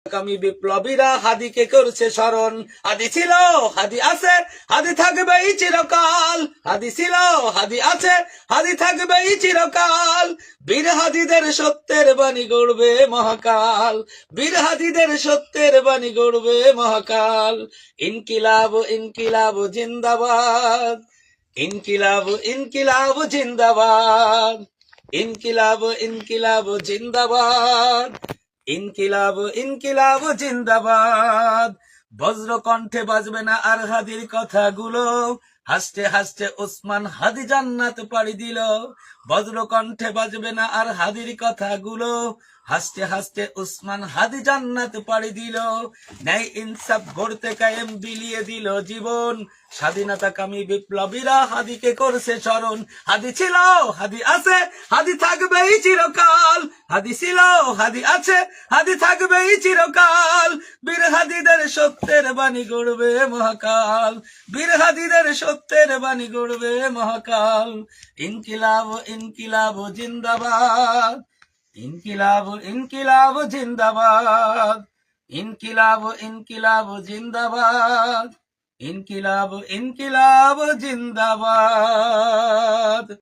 আগামী বিপ্লবীরা হাদিকে করছে স্মরণ। হাদি ছিল, হাদি আছে, হাদি থাকবেই চিরকাল। হাদি ছিল, হাদি আছে, হাদি থাকবেই চিরকাল। বীর হাদিদের সত্যের বাণী গড়বে মহাকাল। বীর হাদিদের সত্যের বাণী গড়বে মহাকাল। ইনকিলাব ইনকিলাব জিন্দাবাদ। ইনকিলাব ইনকিলাব জিন্দাবাদ। ইনকিলাব ইনকিলাব জিন্দাবাদ। ইনকিলাব ইনকিলাব জিন্দাবাদ। বজ্র কণ্ঠে বাজবে না আর হাদির কথাগুলো। হাসতে হাসতে ওসমান হাদি জান্নাত পাড়ি দিল। বজ্র কণ্ঠে বাজবে না আর হাদির কথাগুলো। হাসতে হাসতে ওসমান হাদি জান্নাত পাড়ি দিল। ন্যায় ইনসাফ গড়তে কায়েম বিলিয়ে দিল জীবন। স্বাধীনতাকামী বিপ্লবীরা হাদিকে করছে স্মরণ। হাদি ছিল, হাদি আছে, হাদি থাকবেই চিরকাল। হাদি ছিল, হাদি আছে, হাদি থাকবেই চিরকাল। বীর হাদিদের সত্যের বাণী গড়বে মহাকাল। বীর হাদিদের সত্যের বাণী গড়বে মহাকাল। ইনকিলাব ইনকিলাব জিন্দাবাদ। ইনকিলাব ইনকিলাব জিন্দাবাদ। ইনকিলাব ইনকিলাব জিন্দাবাদ। ইনকিলাব ইনকিলাব জিন্দাবাদ।